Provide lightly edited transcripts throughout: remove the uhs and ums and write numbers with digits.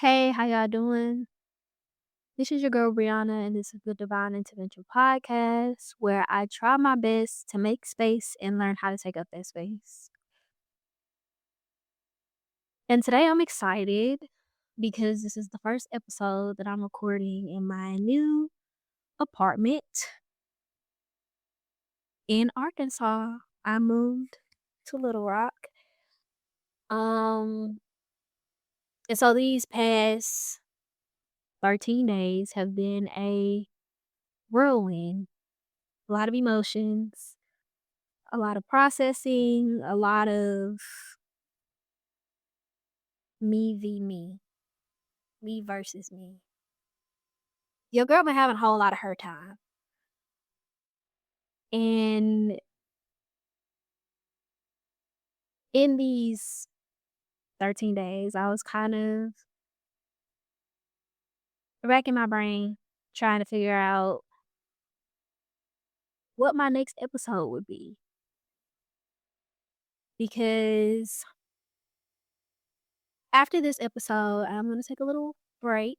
Hey, how y'all doing? This is your girl Bre'Anna, and this is the Divine Intervention Podcast, where I try my best to make space and learn how to take up that space. And today I'm excited because this is the first episode that I'm recording in my new apartment in Arkansas. I moved to Little Rock. Um, and so these past 13 days have been a whirlwind, a lot of emotions, a lot of processing, a lot of me versus me. Your girl been having a whole lot of her time. And in these 13 days, I was kind of racking my brain trying to figure out what my next episode would be. Because after this episode, I'm going to take a little break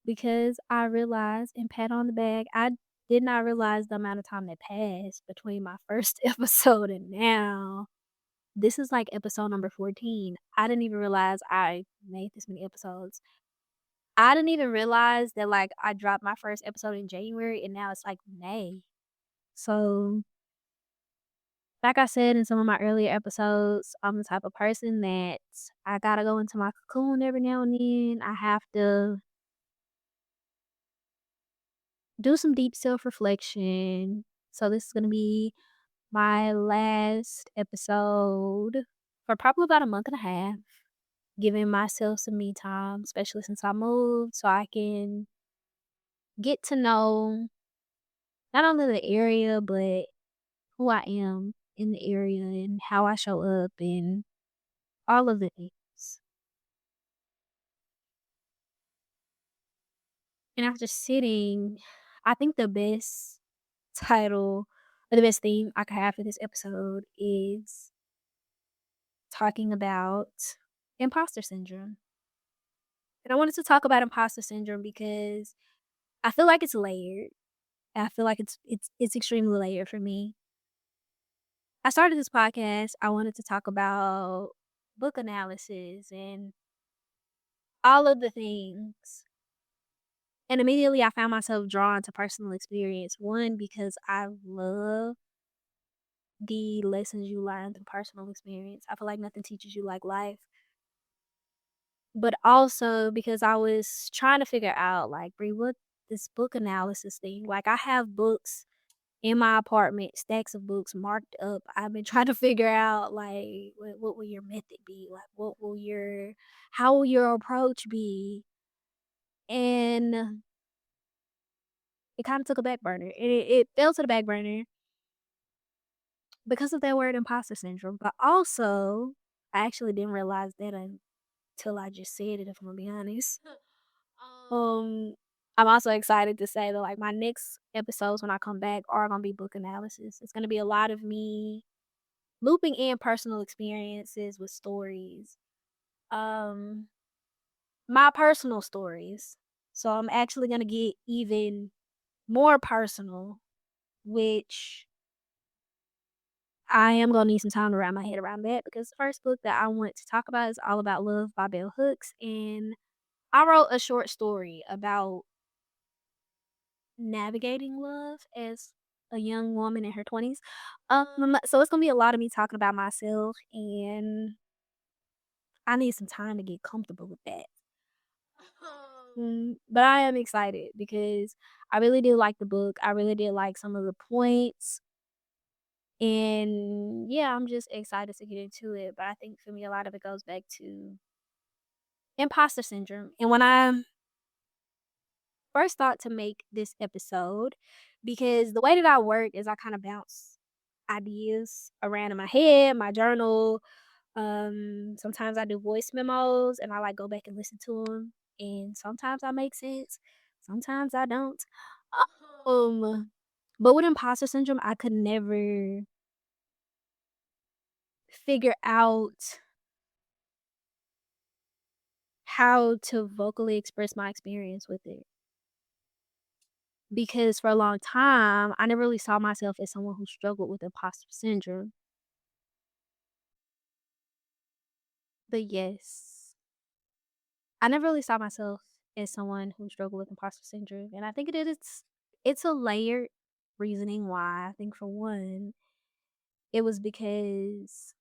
because I realized and pat on the back, I did not realize the amount of time that passed between my first episode and now. This is like episode number 14. I didn't even realize I made this many episodes. I didn't even realize that like I dropped my first episode in January and now it's like May. So, like I said in some of my earlier episodes, I'm the type of person that I gotta go into my cocoon every now and then. I have to do some deep self reflection. So, this is gonna be my last episode for probably about a month and a half. Giving myself some me time, especially since I moved, so I can get to know not only the area, but who I am in the area and how I show up and all of the things. And after sitting, I think the best title or the best theme I could have for this episode is talking about imposter syndrome. And I wanted to talk about imposter syndrome because I feel like it's layered. I feel like it's extremely layered for me. I started this podcast, I wanted to talk about book analysis and all of the things. And immediately I found myself drawn to personal experience. One, because I love the lessons you learn through personal experience. I feel like nothing teaches you like life. But also because I was trying to figure out, like, Brie, what this book analysis thing. Like, I have books in my apartment, stacks of books marked up. I've been trying to figure out like what will your method be? Like how will your approach be? And it kind of took a back burner. It fell to the back burner because of that word imposter syndrome. But also I actually didn't realize that until I just said it, if I'm gonna be honest. Um I'm also excited to say that like my next episodes when I come back are gonna be book analysis. It's gonna be a lot of me looping in personal experiences with stories. Um, my personal stories. So I'm actually gonna get even more personal, which I am gonna need some time to wrap my head around that because the first book that I want to talk about is All About Love by Bell Hooks. And I wrote a short story about navigating love as a young woman in her 20s. So it's gonna be a lot of me talking about myself, and I need some time to get comfortable with that. But I am excited because I really did like the book. I really did like some of the points. And yeah, I'm just excited to get into it. But I think for me, a lot of it goes back to imposter syndrome. And when I first thought to make this episode, because the way that I work is I kind of bounce ideas around in my head, my journal. Sometimes I do voice memos and I like go back and listen to them. And sometimes I make sense, sometimes I don't. Um, but with imposter syndrome, I could never figure out how to vocally express my experience with it. Because for a long time, I never really saw myself as someone who struggled with imposter syndrome. But yes, I never really saw myself as someone who struggled with imposter syndrome. And I think it's a layered reasoning why. I think for one, it was because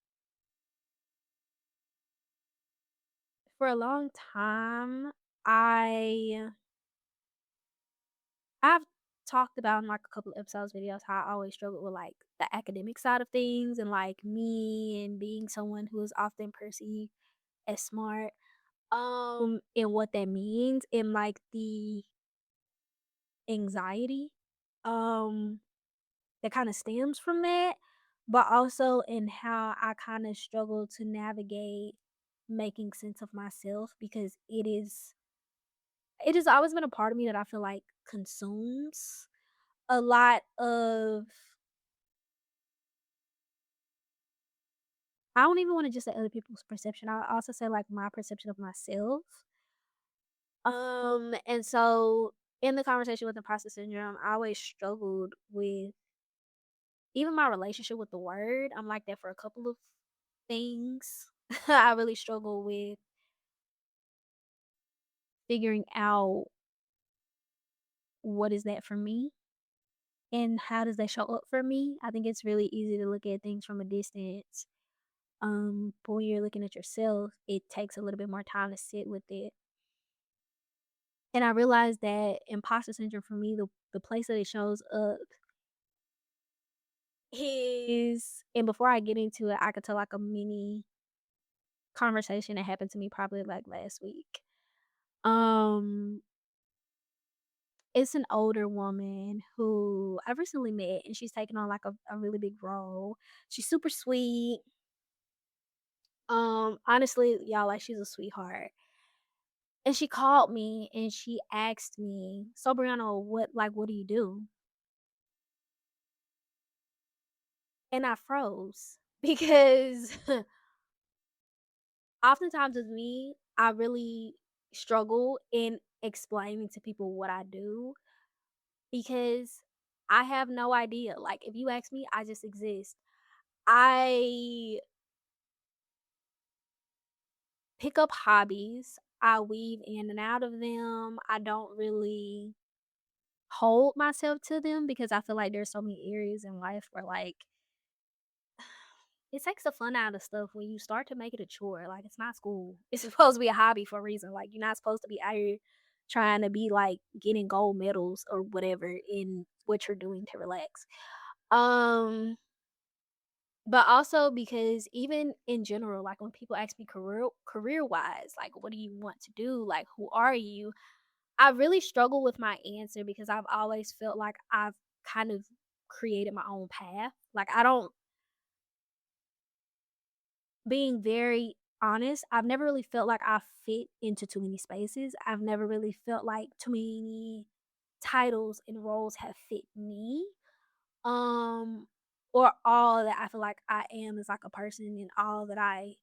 for a long time, I I've talked about in like a couple of episodes videos how I always struggled with like the academic side of things and like me and being someone who is often perceived as smart. And what that means and like the anxiety um that kind of stems from that, but also in how I kind of struggle to navigate making sense of myself because it has always been a part of me that I feel like consumes a lot of I don't even want to just say other people's perception. I also say like my perception of myself. And so in the conversation with imposter syndrome, I always struggled with even my relationship with the word. I'm like that for a couple of things. I really struggle with figuring out what is that for me and how does that show up for me. I think it's really easy to look at things from a distance. But when you're looking at yourself, it takes a little bit more time to sit with it. And I realized that imposter syndrome for me, the place that it shows up is, and before I get into it, I could tell like a mini conversation that happened to me probably like last week. Um, it's an older woman who I recently met, and she's taking on like a really big role. She's super sweet. Honestly, y'all, like she's a sweetheart. And she called me and she asked me, "So Bre'Anna, what do you do?" And I froze because oftentimes with me, I really struggle in explaining to people what I do because I have no idea. Like if you ask me, I just exist. I pick up hobbies. I weave in and out of them. I don't really hold myself to them because I feel like there's so many areas in life where like it takes the fun out of stuff when you start to make it a chore. Like it's not school. It's supposed to be a hobby for a reason. Like you're not supposed to be out here trying to be like getting gold medals or whatever in what you're doing to relax. Um but also because even in general, like when people ask me career wise, like what do you want to do? Like who are you? I really struggle with my answer because I've always felt like I've kind of created my own path. Like I don't being very honest, I've never really felt like I fit into too many spaces. I've never really felt like too many titles and roles have fit me. Um or all that I feel like I am is like a person and all that I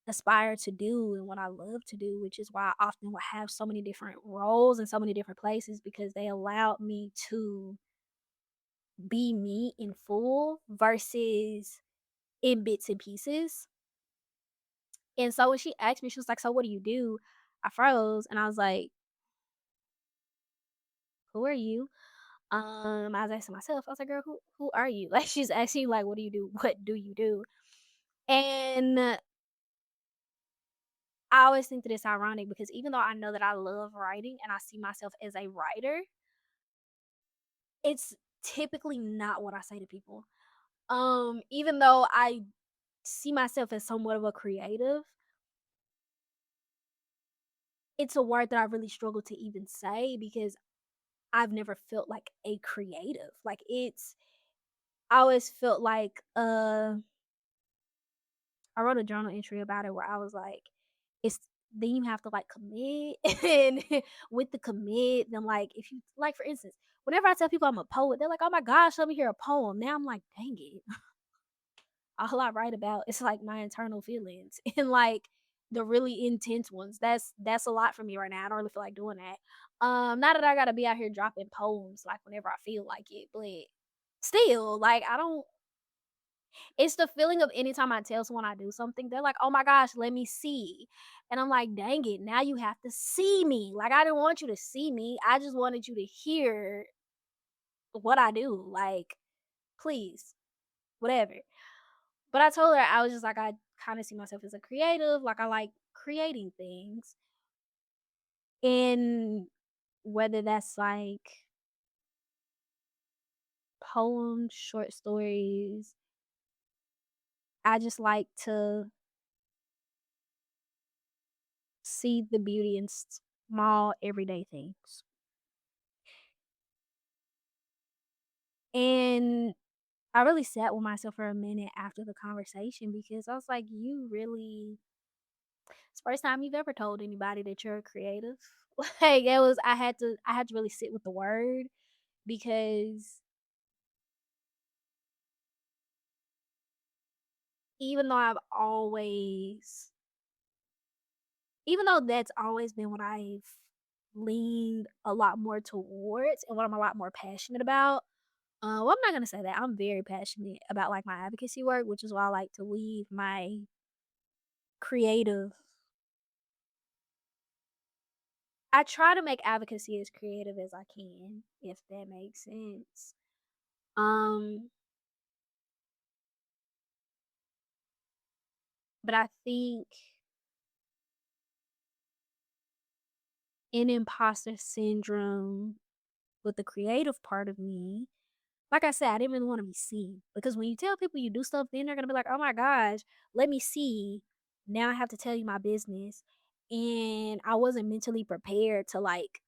aspire to do and what I love to do, which is why I often will have so many different roles in so many different places because they allowed me to be me in full versus in bits and pieces. And so when she asked me, she was like, "So what do you do?" I froze and I was like, "Who are you?" I was asking myself, I was like, "Girl, who are you?" Like she's asking like, "What do you do? What do you do?" And I always think that it's ironic because even though I know that I love writing and I see myself as a writer, it's typically not what I say to people. Even though I see myself as somewhat of a creative, it's a word that I really struggle to even say because I've never felt like a creative. Like it's I always felt like I wrote a journal entry about it where I was like, it's then you have to like commit and with the commit, then like if you like for instance, whenever I tell people I'm a poet, they're like, "Oh my gosh, let me hear a poem." Now I'm like, dang it. All I write about is like my internal feelings. And like the really intense ones. That's a lot for me right now. I don't really feel like doing that. Not that I gotta be out here dropping poems like whenever I feel like it, but still, like I don't it's the feeling of anytime I tell someone I do something, they're like, "Oh my gosh, let me see." And I'm like, "Dang it, now you have to see me." Like I didn't want you to see me. I just wanted you to hear what I do. Like, please, whatever. But I told her I was just like I kind of see myself as a creative, like I like creating things. And whether that's like poems, short stories, I just like to see the beauty in small everyday things. And I really sat with myself for a minute after the conversation because I was like, you really it's the first time you've ever told anybody that you're a creative. Like it was I had to really sit with the word because even though I've always even though that's always been what I've leaned a lot more towards and what I'm a lot more passionate about. Well, I'm not gonna say that. I'm very passionate about like my advocacy work, which is why I like to weave my creative. I try to make advocacy as creative as I can, if that makes sense. Um, but I think in imposter syndrome with the creative part of me, like I said, I didn't really wanna be seen, because when you tell people you do stuff, then they're gonna be like, "Oh my gosh, let me see. Now I have to tell you my business." And I wasn't mentally prepared to, like,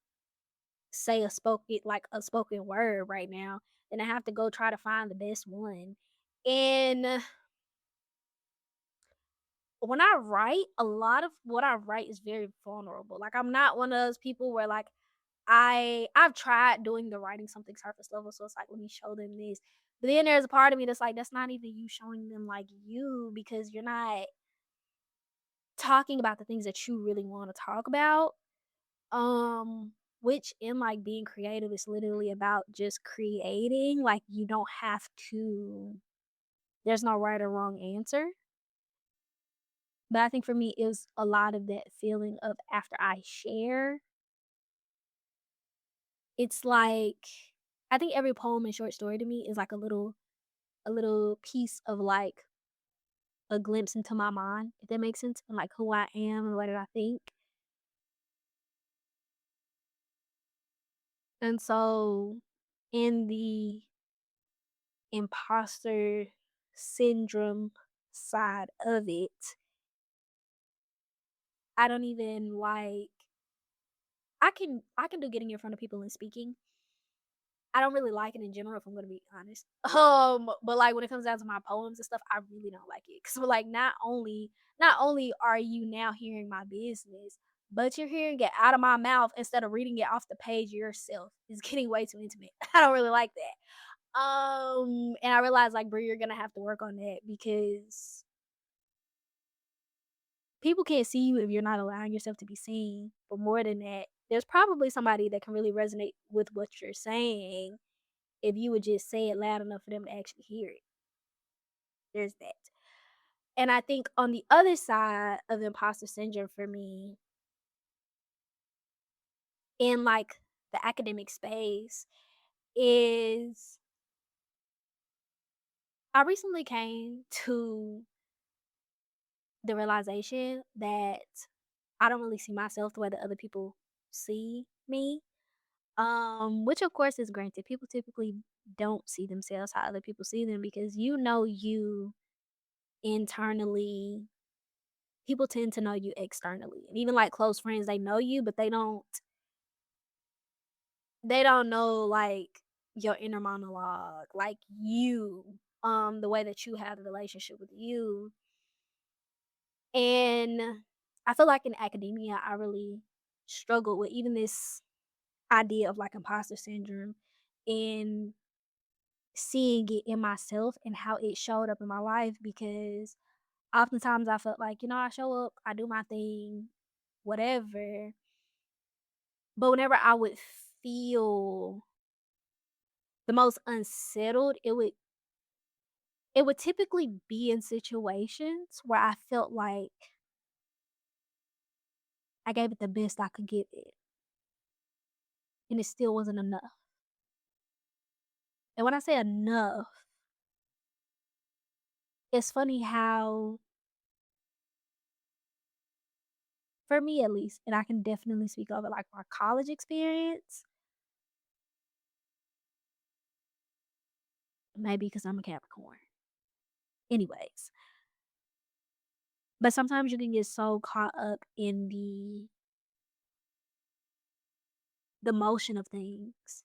say a spoken word right now, then I have to go try to find the best one. And when I write, a lot of what I write is very vulnerable. Like, I'm not one of those people where, like, I've tried doing the writing something surface level, so it's like, let me show them this. But then there's a part of me that's like, that's not even you showing them like you because you're not talking about the things that you really want to talk about. Which in like being creative is literally about just creating. Like you don't have to there's no right or wrong answer. But I think for me it was a lot of that feeling of after I share, it's like I think every poem and short story to me is like a little piece of like a glimpse into my mind, if that makes sense, and like who I am and what did I think. And so in the imposter syndrome side of it, I don't even like I can do getting in front of people and speaking. I don't really like it in general, if I'm gonna be honest. But like when it comes down to my poems and stuff, I really don't like it. Cause like not only are you now hearing my business, but you're hearing it out of my mouth instead of reading it off the page yourself. It's getting way too intimate. I don't really like that. And I realized like, bro, you're gonna have to work on that because people can't see you if you're not allowing yourself to be seen. But more than that, there's probably somebody that can really resonate with what you're saying if you would just say it loud enough for them to actually hear it. There's that. And I think on the other side of imposter syndrome for me, in like the academic space, is I recently came to the realization that I don't really see myself the way that other people see me. Which of course is granted. People typically don't see themselves how other people see them because you know you internally. People tend to know you externally. And even like close friends, they know you, but they don't know like your inner monologue, like you, the way that you have the relationship with you. And I feel like in academia, I really struggled with even this idea of like imposter syndrome and seeing it in myself and how it showed up in my life because oftentimes I felt like, I show up, I do my thing, whatever. But whenever I would feel the most unsettled, it would typically be in situations where I felt like I gave it the best I could give it, and it still wasn't enough. And when I say enough, it's funny how, for me at least, and I can definitely speak of it like my college experience, maybe because I'm a Capricorn. Anyways, but sometimes you can get so caught up in the motion of things,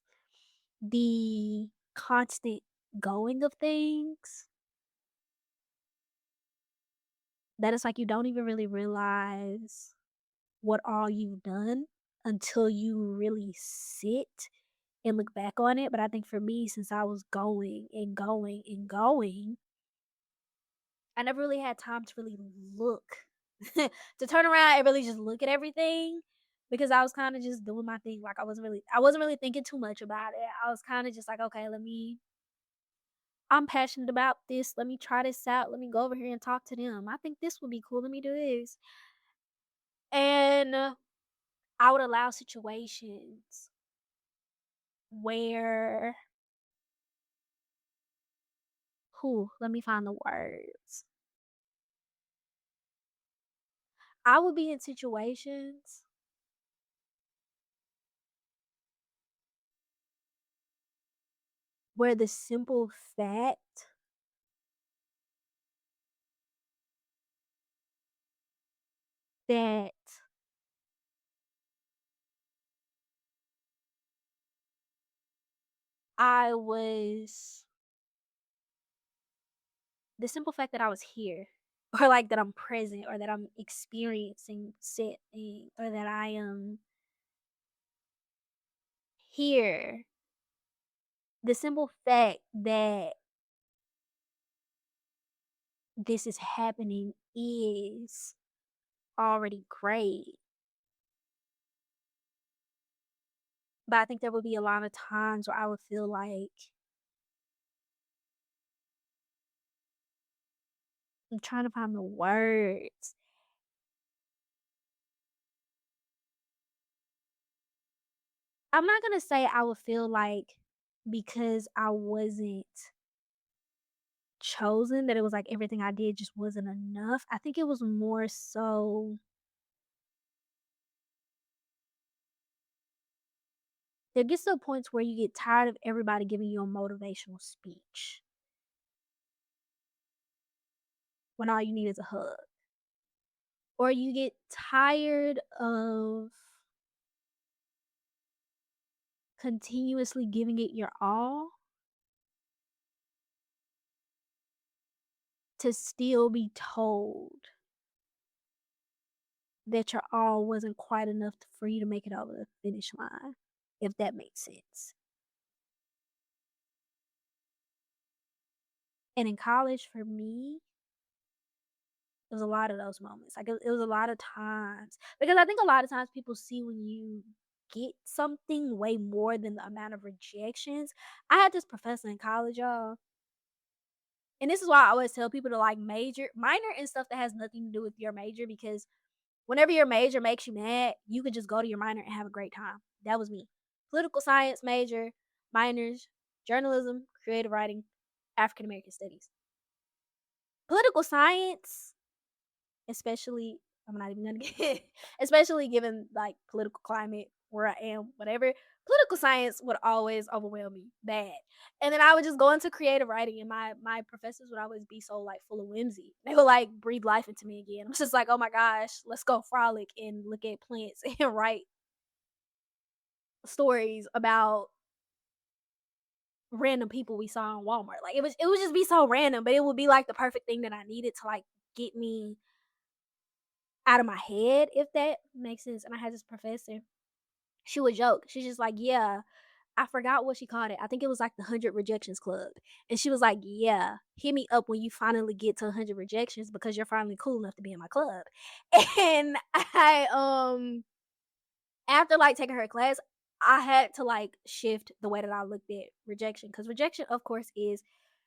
the constant going of things, that it's like you don't even really realize what all you've done until you really sit and look back on it. But I think for me, since I was going and going and going, I never really had time to really look, to turn around and really just look at everything, because I was kind of just doing my thing. Like I wasn't really thinking too much about it. I was kind of just like, okay, I'm passionate about this. Let me try this out. Let me go over here and talk to them. I think this would be cool. Let me do this. And I would allow situations where, let me find the words. I would be in situations where the simple fact that I was the simple fact that I was here, or like that I'm present, or that I'm experiencing said thing, or that I am here, the simple fact that this is happening is already great. But I think there would be a lot of times where I would feel like I'm trying to find the words. I'm not gonna say I would feel like, because I wasn't chosen, that it was like everything I did just wasn't enough. I think it was more so, there gets to points where you get tired of everybody giving you a motivational speech when all you need is a hug. Or you get tired of continuously giving it your all to still be told that your all wasn't quite enough for you to make it over the finish line, if that makes sense. And in college, for me, it was a lot of those moments. Like it was a lot of times, because I think a lot of times people see when you get something way more than the amount of rejections. I had this professor in college, y'all, and this is why I always tell people to like minor in stuff that has nothing to do with your major, because whenever your major makes you mad, you could just go to your minor and have a great time. That was me. Political science major, minors, journalism, creative writing, African American studies. Political science, especially, I'm not even gonna get, especially given like political climate where I am, whatever. Political science would always overwhelm me bad. And then I would just go into creative writing, and my professors would always be so like full of whimsy. They would like breathe life into me again. I'm just like, oh my gosh, let's go frolic and look at plants and write stories about random people we saw in Walmart. Like it would just be so random, but it would be like the perfect thing that I needed to like get me out of my head, if that makes sense. And I had this professor, she would joke. She's just like, yeah, I forgot what she called it. I think it was like the 100 Rejections Club. And she was like, "Yeah, hit me up when you finally get to 100 rejections because you're finally cool enough to be in my club." And after like taking her class, I had to like shift the way that I looked at rejection, because rejection, of course, is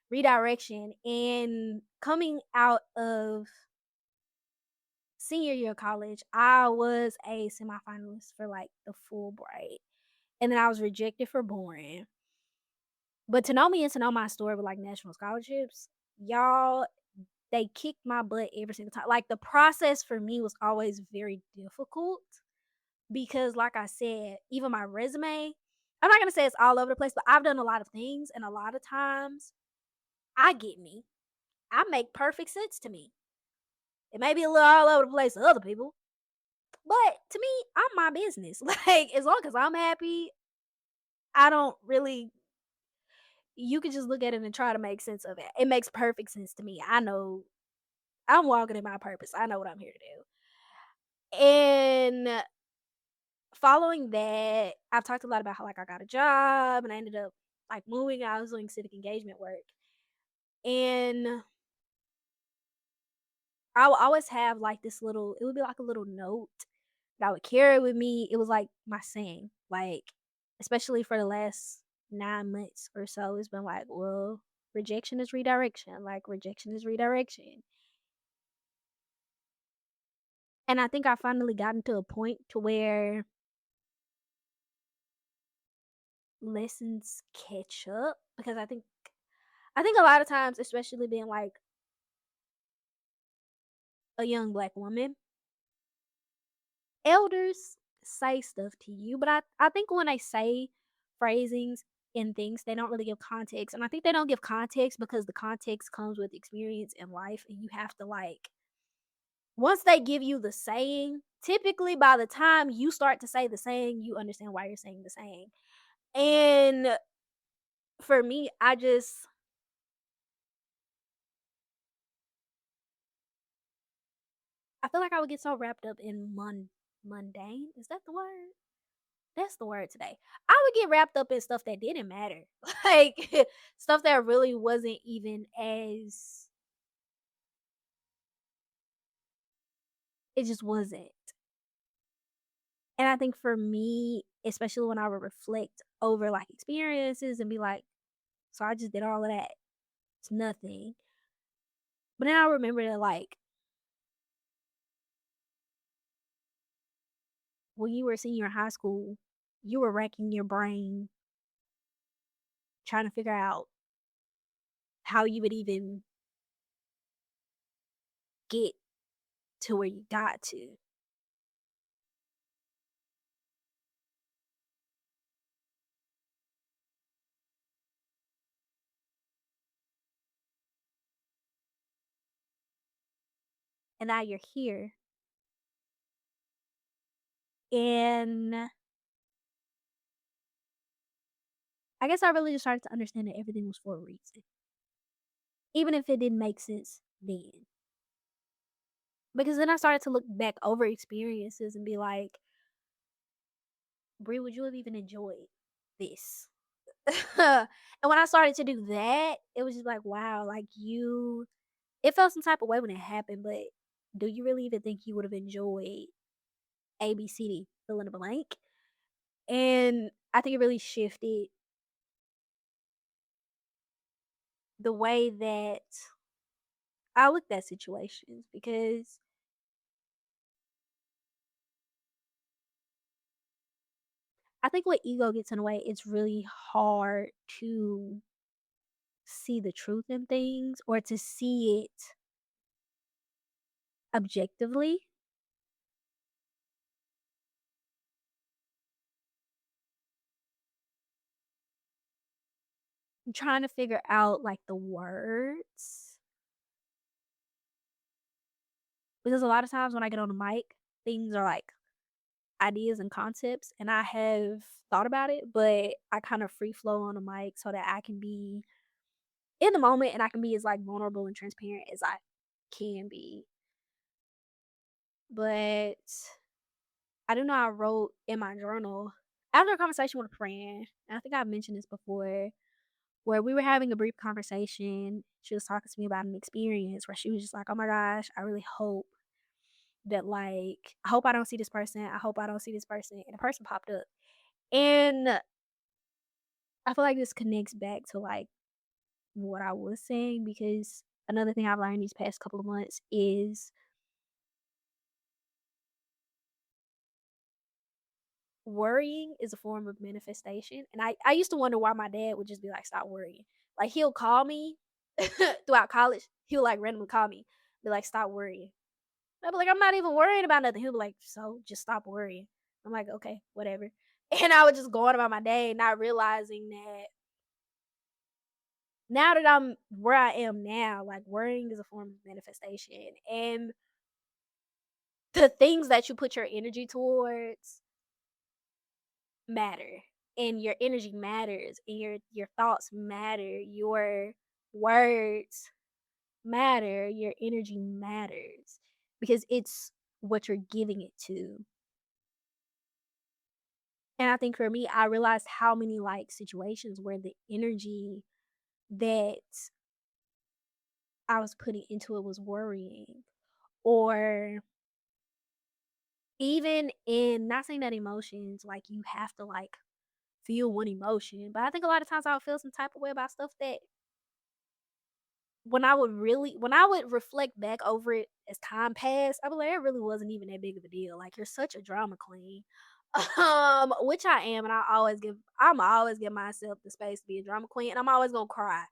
redirection. And coming out of senior year of college, I was a semifinalist for like the Fulbright, and then I was rejected for boring. But to know me and to know my story with like national scholarships, y'all, they kicked my butt every single time. Like the process for me was always very difficult because, like I said, even my resume, I'm not gonna say it's all over the place, but I've done a lot of things, and a lot of times I get me. I make perfect sense to me. It may be a little all over the place to other people, but to me, I'm my business. Like as long as I'm happy, I don't really, you can just look at it and try to make sense of it. It makes perfect sense to me. I know I'm walking in my purpose. I know what I'm here to do. And following that, I've talked a lot about how like I got a job and I ended up like moving. I was doing civic engagement work. And I would always have like this little, it would be like a little note that I would carry with me. It was like my saying, like, especially for the last 9 months or so, it's been like, well, rejection is redirection. Like, rejection is redirection. And I think I finally gotten to a point to where lessons catch up, because I think a lot of times, especially being like a young black woman, elders say stuff to you, but I think when they say phrasings and things, they don't really give context. And I think they don't give context because the context comes with experience in life, and you have to like, once they give you the saying, typically by the time you start to say the saying, you understand why you're saying the saying. And for me, I feel like I would get so wrapped up in mundane. Is that the word? That's the word today. I would get wrapped up in stuff that didn't matter. Like stuff that really wasn't even as, it just wasn't. And I think for me, especially when I would reflect over like experiences and be like, so I just did all of that. It's nothing. But then I remember that like when you were a senior in high school, you were racking your brain trying to figure out how you would even get to where you got to. And now you're here. And I guess I really just started to understand that everything was for a reason, even if it didn't make sense then. Because then I started to look back over experiences and be like, Brie, would you have even enjoyed this? And when I started to do that, it was just like, wow, like you, it felt some type of way when it happened, but do you really even think you would have enjoyed ABCD, fill in the blank? And I think it really shifted the way that I looked at situations, because I think when ego gets in the way, it's really hard to see the truth in things or to see it objectively. I'm trying to figure out like the words, because a lot of times when I get on the mic, things are like ideas and concepts, and I have thought about it, but I kind of free flow on the mic so that I can be in the moment and I can be as like vulnerable and transparent as I can be. But I do know I wrote in my journal, after a conversation with a friend, and I think I've mentioned this before, where we were having a brief conversation. She was talking to me about an experience where she was just like, "Oh my gosh, I really hope that, like, I hope I don't see this person. I hope I don't see this person." And the person popped up. And I feel like this connects back to, like, what I was saying, because another thing I've learned these past couple of months is worrying is a form of manifestation. And I used to wonder why my dad would just be like, "Stop worrying." Like, he'll call me throughout college. He'll, like, randomly call me, be like, "Stop worrying." I'll be like, "I'm not even worrying about nothing." He'll be like, "So just stop worrying." I'm like, "Okay, whatever." And I would just go on about my day, not realizing that now that I'm where I am now, like, worrying is a form of manifestation. And the things that you put your energy towards matter, and your energy matters, and your thoughts matter, your words matter, your energy matters, because it's what you're giving it to. And I think for me, I realized how many, like, situations where the energy that I was putting into it was worrying. Or even in, not saying that emotions, like, you have to, like, feel one emotion, but I think a lot of times I would feel some type of way about stuff that, when I would reflect back over it as time passed, I be like, "It really wasn't even that big of a deal. Like, you're such a drama queen." Which I am, and I'm always give myself the space to be a drama queen, and I'm always gonna cry.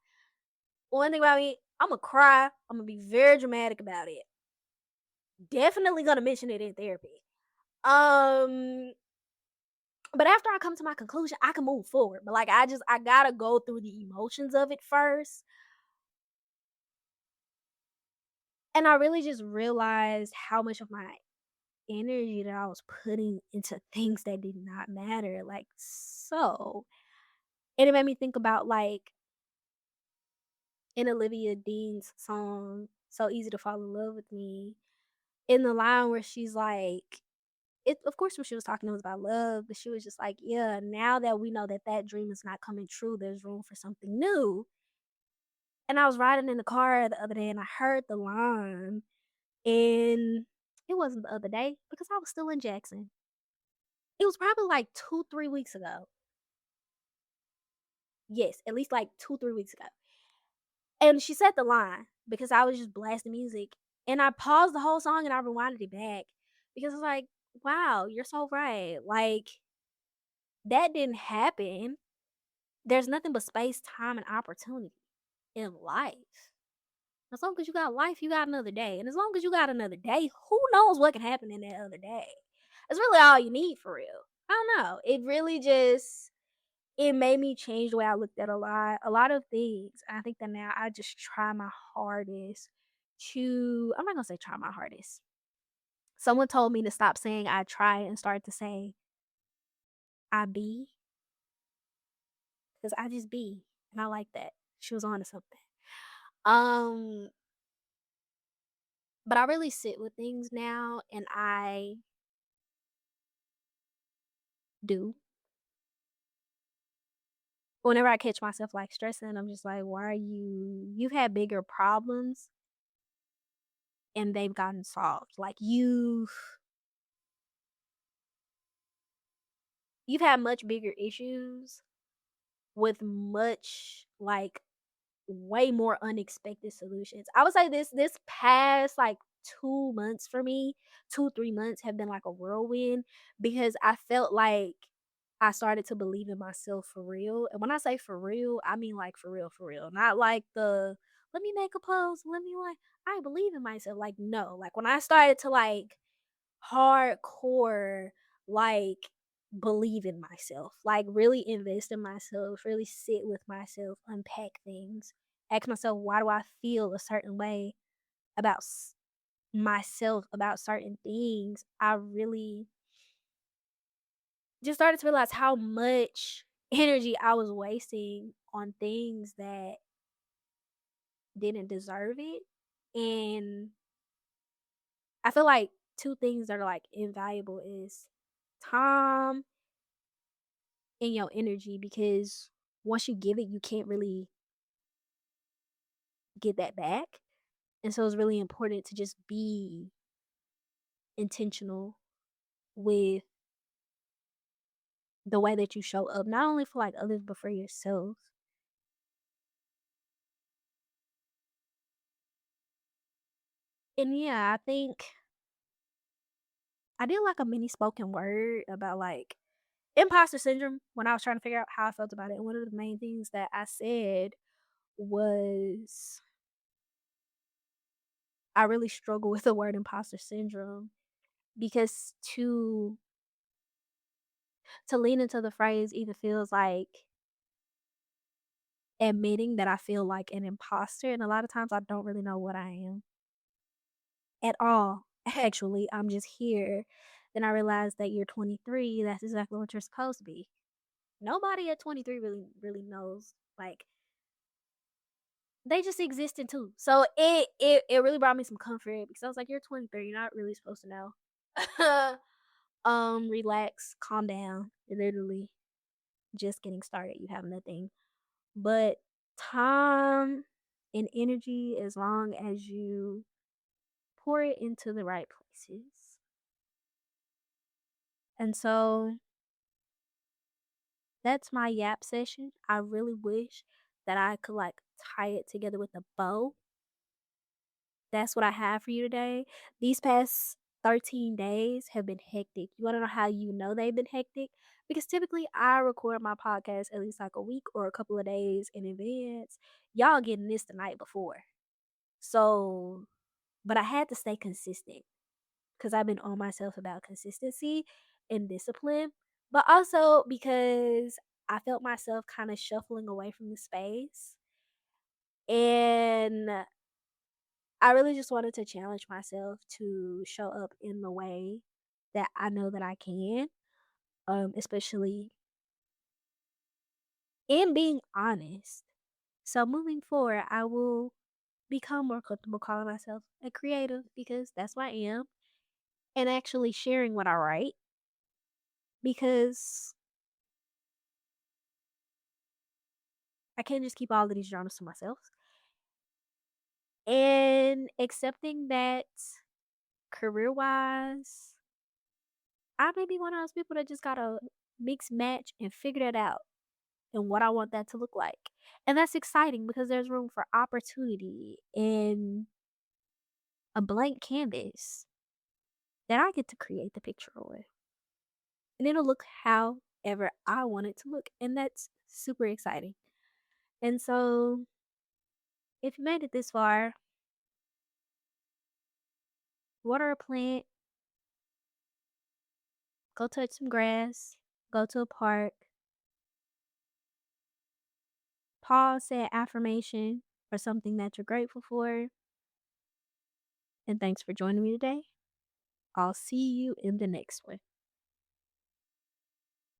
One thing about me, Imma cry, Imma be very dramatic about it. Definitely gonna mention it in therapy. Um, but after I come to my conclusion, I can move forward. But, like, I gotta go through the emotions of it first. And I really just realized how much of my energy that I was putting into things that did not matter. Like, so, and it made me think about, like, in Olivia Dean's song, "So Easy to Fall in Love with Me," in the line where she's like, it, of course, when she was talking, it was about love, but she was just like, "Yeah, now that we know that that dream is not coming true, there's room for something new." And I was riding in the car the other day and I heard the line, and it wasn't the other day because I was still in Jackson. It was probably like 2, 3 weeks ago. Yes, at least like 2, 3 weeks ago. And she said the line because I was just blasting music, and I paused the whole song and I rewinded it back because it's like, "Wow, you're so right." Like, that didn't happen. There's nothing but space, time, and opportunity in life. As long as you got life, you got another day. And as long as you got another day, who knows what can happen in that other day? That's really all you need for real. I don't know. It really just, it made me change the way I looked at a lot of things. I think that now I just try my hardest to, I'm not gonna say try my hardest. Someone told me to stop saying I try and start to say I be, because I just be. And I like that. She was on to something. Um, but I really sit with things now, and I do. Whenever I catch myself, like, stressing, I'm just like, "Why are you've had bigger problems and they've gotten solved." Like, you've had much bigger issues with much, like, way more unexpected solutions. I would say this past, like, 2 months for me, 2, 3 months have been like a whirlwind, because I felt like I started to believe in myself for real. And when I say for real, I mean, like, for real, for real. Not like the, "Let me make a post, let me, like, I believe in myself." Like, no. Like, when I started to, like, hardcore, like, believe in myself, like, really invest in myself, really sit with myself, unpack things, ask myself, why do I feel a certain way about myself, about certain things. I really just started to realize how much energy I was wasting on things that didn't deserve it. And I feel like two things that are, like, invaluable is time in your energy because once you give it, you can't really get that back. And so it's really important to just be intentional with the way that you show up, not only for like others, but for yourself. And yeah, I think I did like a mini spoken word about like imposter syndrome when I was trying to figure out how I felt about it. And one of the main things that I said was I really struggle with the word imposter syndrome because to lean into the phrase either feels like admitting that I feel like an imposter, and a lot of times I don't really know what I am at all. Actually, I'm just here. Then I realized that you're 23. That's exactly what you're supposed to be. Nobody at 23 really knows. Like they just existed too. So it really brought me some comfort because I was like, you're 23. You're not really supposed to know. Relax, calm down. You're literally just getting started. You have nothing but time and energy as long as you pour it into the right places. And so that's my yap session. I really wish that I could like tie it together with a bow. That's what I have for you today. These past 13 days have been hectic. You want to know how you know they've been hectic? Because typically I record my podcast at least like a week or a couple of days in advance. Y'all getting this the night before. So, but I had to stay consistent because I've been on myself about consistency and discipline, but also because I felt myself kind of shuffling away from the space. And I really just wanted to challenge myself to show up in the way that I know that I can, especially in being honest. So moving forward, I will become more comfortable calling myself a creative because that's what I am, and actually sharing what I write because I can't just keep all of these journals to myself. And accepting that career wise, I may be one of those people that just gotta mix match and figure that out and what I want that to look like. And that's exciting because there's room for opportunity and a blank canvas that I get to create the picture on. And it'll look however I want it to look. And that's super exciting. And so if you made it this far, water a plant, go touch some grass, go to a park, pause, say an affirmation or something that you're grateful for. And thanks for joining me today. I'll see you in the next one.